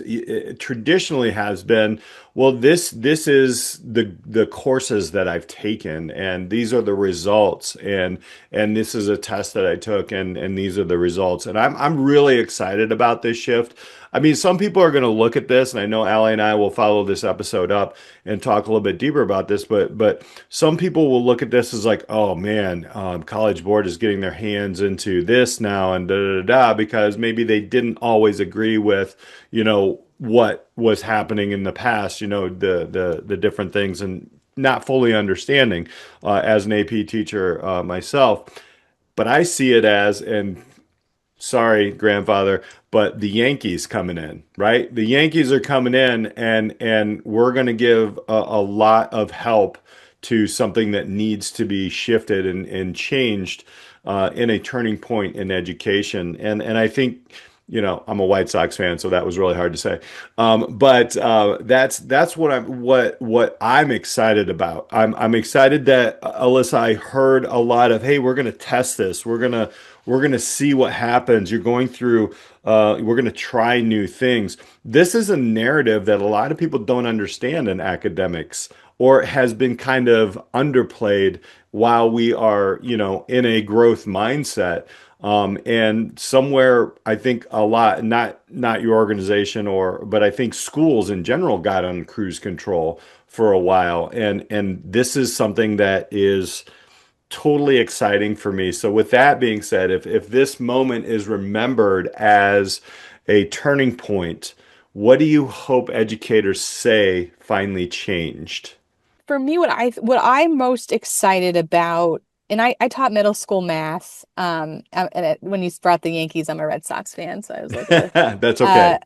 traditionally has been, well, this is the courses that I've taken, and these are the results, and this is a test that I took, and these are the results, and I'm really excited about this shift. I mean, some people are going to look at this, and I know Allie and I will follow this episode up and talk a little bit deeper about this, but some people will look at this as like, oh man, College Board is getting their hands into this now, and da da da da, because maybe they didn't always agree with, what was happening in the past, the different things, and not fully understanding as an AP teacher myself. But I see it as, and sorry, grandfather, but the Yankees coming in, right? The Yankees are coming in, and we're going to give a lot of help to something that needs to be shifted and changed in a turning point in education. And I think, I'm a White Sox fan, so that was really hard to say. But that's what I'm excited about. I'm excited that, Alyssa, I heard a lot of, hey, we're going to test this. We're gonna see what happens. You're going through. We're gonna try new things. This is a narrative that a lot of people don't understand in academics, or has been kind of underplayed while we are, in a growth mindset. And somewhere, I think a lot, not your organization, but I think schools in general got on cruise control for a while, and this is something that is totally exciting for me. So with that being said, if this moment is remembered as a turning point, what do you hope educators say finally changed? For me, what I'm most excited about, and I taught middle school math. When you brought the Yankees, I'm a Red Sox fan, so I was like, That's okay.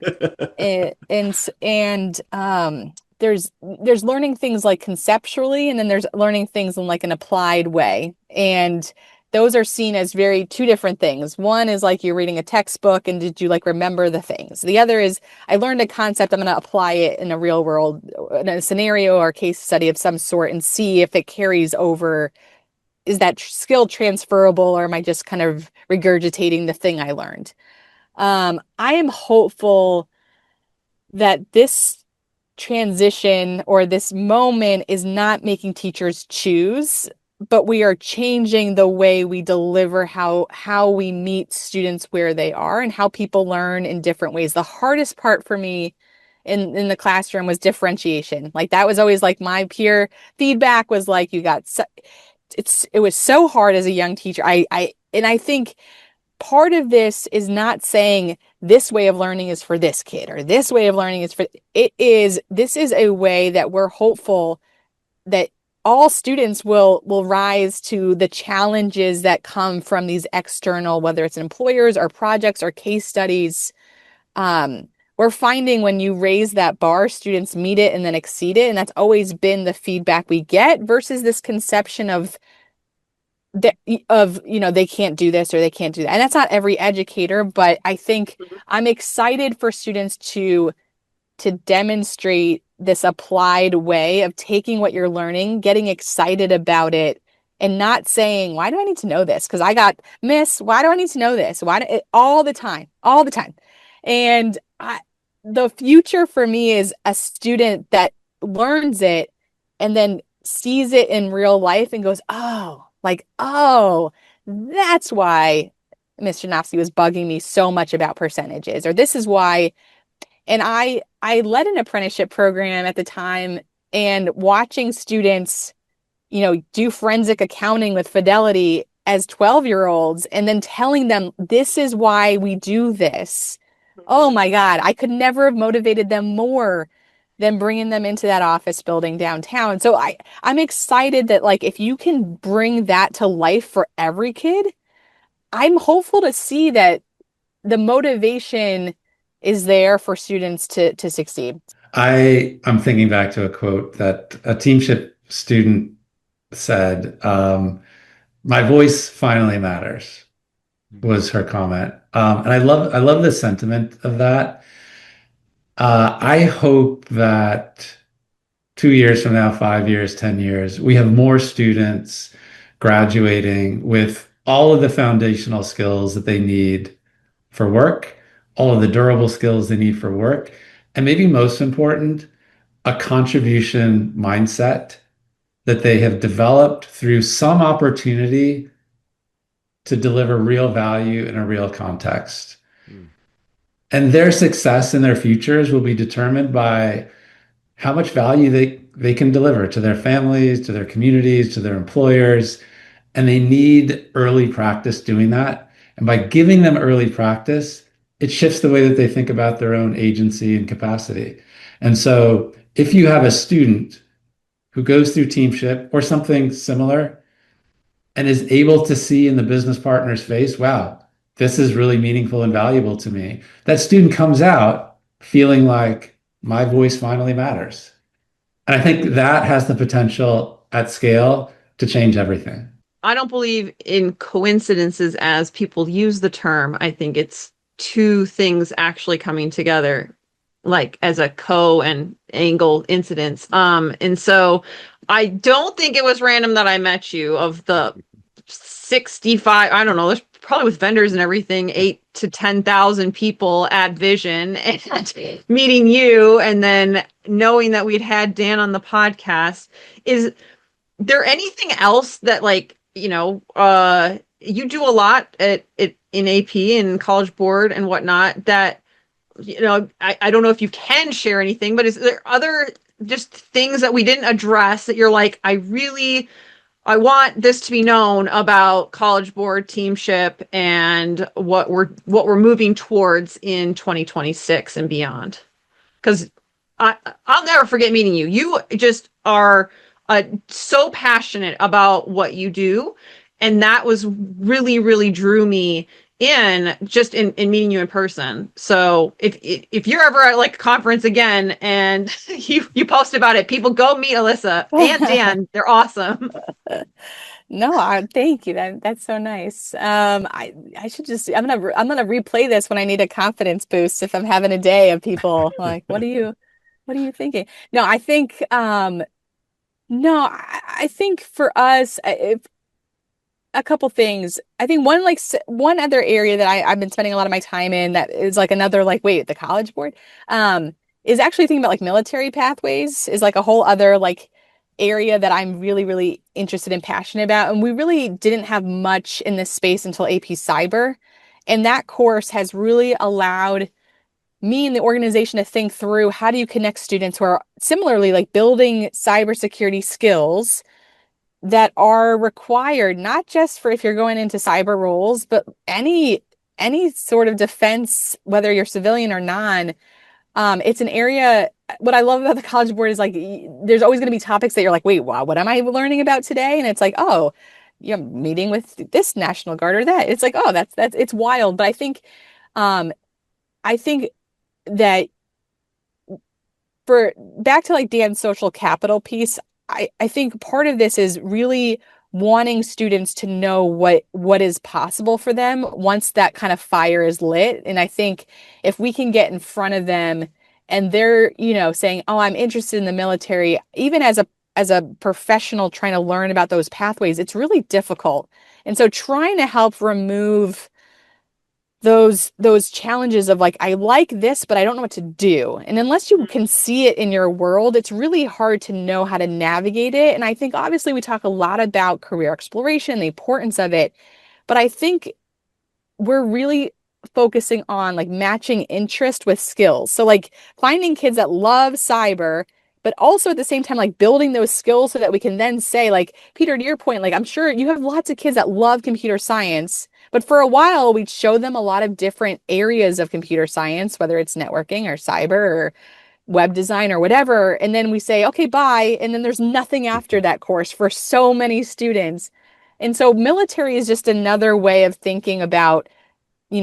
There's learning things like conceptually, and then there's learning things in like an applied way, and those are seen as two different things. One is like you're reading a textbook, and did you like remember the things? The other is I learned a concept, I'm going to apply it in a real world, in a scenario or case study of some sort, and see if it carries over. Is that skill transferable, or am I just kind of regurgitating the thing I learned? I am hopeful that this transition or this moment is not making teachers choose, but we are changing the way we deliver, how we meet students where they are, and how people learn in different ways. The hardest part for me in the classroom was differentiation. Like that was always like my peer feedback was like, it was so hard as a young teacher. And I think part of this is not saying this way of learning is for this kid, or this way of learning is this is a way that we're hopeful that all students will rise to the challenges that come from these external, whether it's employers or projects or case studies. We're finding when you raise that bar, students meet it and then exceed it. And that's always been the feedback we get, versus this conception of they can't do this or they can't do that. And that's not every educator, but I think I'm excited for students to demonstrate this applied way of taking what you're learning, getting excited about it, and not saying, why do I need to know this? Because I got why do I need to know this? All the time. And the future for me is a student that learns it and then sees it in real life and goes, oh, that's why Ms. Chudnofsky was bugging me so much about percentages, or this is why. And I led an apprenticeship program at the time, and watching students, do forensic accounting with Fidelity as 12-year-olds, and then telling them, this is why we do this. Oh my God, I could never have motivated them more then bringing them into that office building downtown. So I'm excited that like if you can bring that to life for every kid, I'm hopeful to see that the motivation is there for students to succeed. I'm thinking back to a quote that a Teamship student said, "My voice finally matters," was her comment. And I love the sentiment of that. I hope that 2 years from now, 5 years, 10 years, we have more students graduating with all of the foundational skills that they need for work, all of the durable skills they need for work, and maybe most important, a contribution mindset that they have developed through some opportunity to deliver real value in a real context. And their success in their futures will be determined by how much value they can deliver to their families, to their communities, to their employers. And they need early practice doing that. And by giving them early practice, it shifts the way that they think about their own agency and capacity. And so if you have a student who goes through Teamship or something similar and is able to see in the business partner's face, wow, this is really meaningful and valuable to me, that student comes out feeling like my voice finally matters. And I think that has the potential at scale to change everything. I don't believe in coincidences as people use the term. I think it's two things actually coming together, like as a and angle incidents. And so I don't think it was random that I met you. Of the 65, I don't know, there's probably with vendors and everything, 8 to 10,000 people at Vision, and meeting you and then knowing that we'd had Dan on the podcast. Is there anything else that, like, you do a lot in AP and College Board and whatnot that, I don't know if you can share anything, but is there other just things that we didn't address that you're like, I want this to be known about College Board, Teamship, and what we're moving towards in 2026 and beyond? Because I'll never forget meeting you. You just are so passionate about what you do, and that was really, really drew me in just in meeting you in person. So if you're ever at like a conference again and you post about it, people go meet Alyssa and Dan. They're awesome. No, thank you. That's so nice. I should just I'm gonna replay this when I need a confidence boost if I'm having a day of people like, what are you thinking? No, I think I think for us, a couple things. I think one other area that I've been spending a lot of my time in that is like another, like, wait, the College Board, is actually thinking about like military pathways is like a whole other like area that I'm really, really interested and passionate about. And we really didn't have much in this space until AP Cyber. And that course has really allowed me and the organization to think through how do you connect students who are similarly like building cybersecurity skills that are required, not just for if you're going into cyber roles, but any sort of defense, whether you're civilian or non. It's an area. What I love about the College Board is like there's always going to be topics that you're like, wait, wow, what am I learning about today? And it's like, oh, you're meeting with this National Guard or that. It's like, oh, that's it's wild. But I think that for back to like Dan's social capital piece, I think part of this is really wanting students to know what is possible for them once that kind of fire is lit. And I think if we can get in front of them and they're, saying, oh, I'm interested in the military, even as a professional trying to learn about those pathways, it's really difficult. And so trying to help remove those challenges of like, I like this, but I don't know what to do. And unless you can see it in your world, it's really hard to know how to navigate it. And I think obviously we talk a lot about career exploration, the importance of it, but I think we're really focusing on like matching interest with skills. So like finding kids that love cyber, but also at the same time, like building those skills so that we can then say, like, Peter, to your point, like, I'm sure you have lots of kids that love computer science, but for a while we'd show them a lot of different areas of computer science, whether it's networking or cyber or web design or whatever. And then we say, okay, bye. And then there's nothing after that course for so many students. And so military is just another way of thinking about,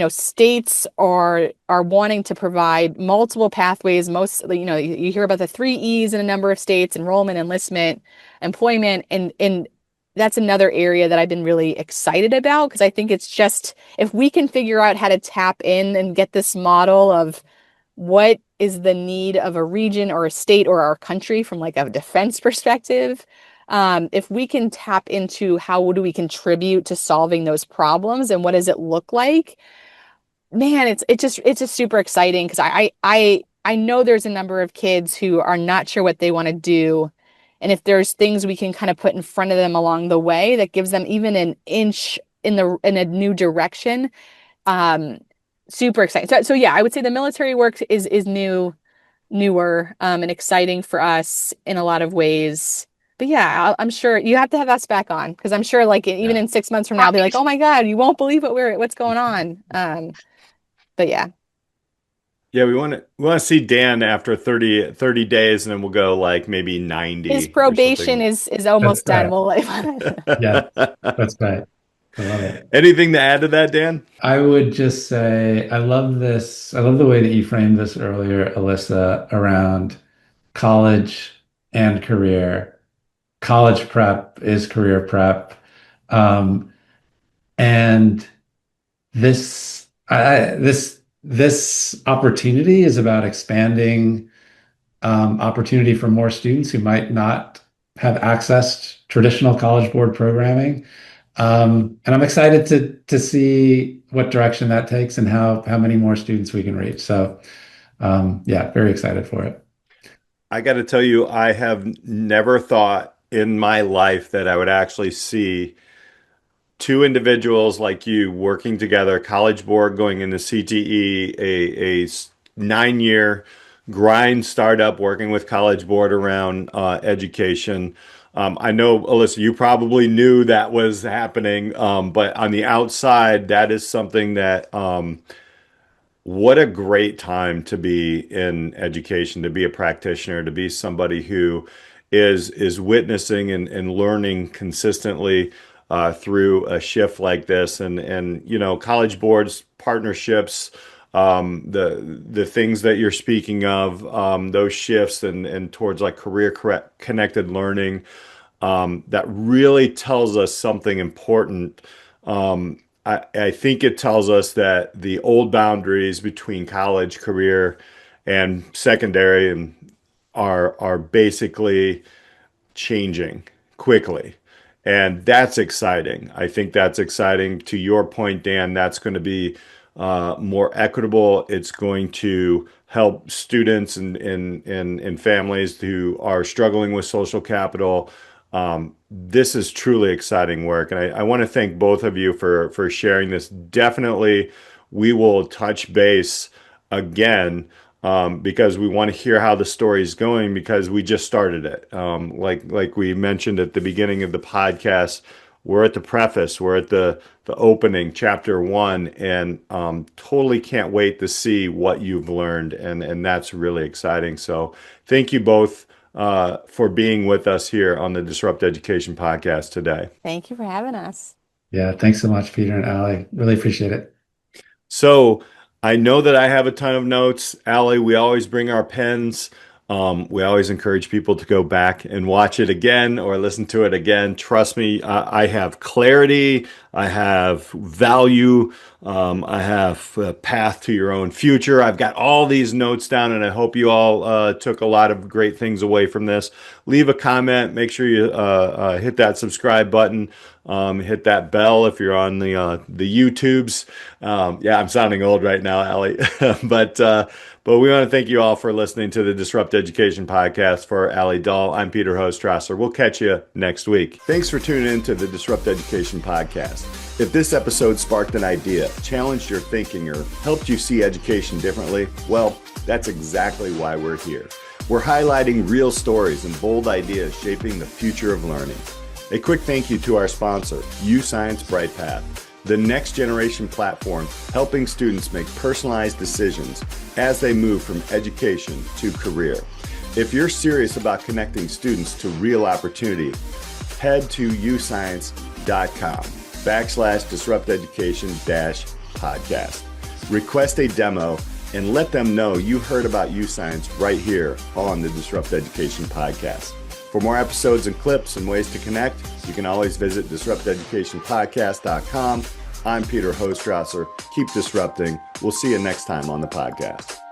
states are wanting to provide multiple pathways. You hear about the 3 E's in a number of states: enrollment, enlistment, employment, and that's another area that I've been really excited about, because I think it's just, if we can figure out how to tap in and get this model of what is the need of a region or a state or our country from like a defense perspective, if we can tap into how do we contribute to solving those problems and what does it look like, man, it's just super exciting, because I know there's a number of kids who are not sure what they want to do. And if there's things we can kind of put in front of them along the way that gives them even an inch in a new direction, super exciting. So yeah, I would say the military work is newer, and exciting for us in a lot of ways. But yeah, I'm sure you have to have us back on, because I'm sure like even in 6 months from now, they'll be like, oh my God, you won't believe what's going on. But yeah. Yeah, we want to see Dan after 30 days, and then we'll go like maybe 90. His probation is almost done. Yeah, that's right. I love it. Anything to add to that, Dan? I would just say I love this. I love the way that you framed this earlier, Alyssa, around college and career. College prep is career prep. And this opportunity is about expanding opportunity for more students who might not have accessed traditional College Board programming. And I'm excited to see what direction that takes and how many more students we can reach. So yeah, very excited for it. I got to tell you, I have never thought in my life that I would actually see two individuals like you working together, College Board going into CTE, a 9-year grind startup working with College Board around education. I know, Alyssa, you probably knew that was happening, but on the outside, that is something that what a great time to be in education, to be a practitioner, to be somebody who is witnessing and learning consistently through a shift like this, and College Boards, partnerships, the things that you're speaking of, those shifts and towards like career connected learning, that really tells us something important. I think it tells us that the old boundaries between college, career, and secondary are basically changing quickly. And that's exciting. I think that's exciting. To your point, Dan, that's going to be more equitable. It's going to help students and families who are struggling with social capital. This is truly exciting work. And I want to thank both of you for sharing this. Definitely, we will touch base again, because we want to hear how the story is going, because we just started it. Like we mentioned at the beginning of the podcast, we're at the preface, we're at the opening, chapter 1, and totally can't wait to see what you've learned, and that's really exciting. So thank you both for being with us here on the Disrupt Education podcast today. Thank you for having us. Yeah, thanks so much, Peter and Alli. Really appreciate it. So I know that I have a ton of notes. Alli, we always bring our pens. We always encourage people to go back and watch it again or listen to it again. Trust me, I have clarity. I have value. I have a path to your own future. I've got all these notes down, and I hope you all took a lot of great things away from this. Leave a comment. Make sure you hit that subscribe button. Hit that bell if you're on the YouTubes. Yeah, I'm sounding old right now, Alli. But we want to thank you all for listening to the Disrupt Education podcast. For Alli Dahl, I'm Peter Hostrawser. We'll catch you next week. Thanks for tuning in to the Disrupt Education podcast. If this episode sparked an idea, challenged your thinking, or helped you see education differently, well, that's exactly why we're here. We're highlighting real stories and bold ideas shaping the future of learning. A quick thank you to our sponsor, YouScience Brightpath. the next generation platform helping students make personalized decisions as they move from education to career. If you're serious about connecting students to real opportunity, head to YouScience.com/disrupteducation-podcast. Request a demo and let them know you heard about YouScience right here on the Disrupt Education podcast. For more episodes and clips and ways to connect, you can always visit disrupteducationpodcast.com. I'm Peter Hostrawser. Keep disrupting. We'll see you next time on the podcast.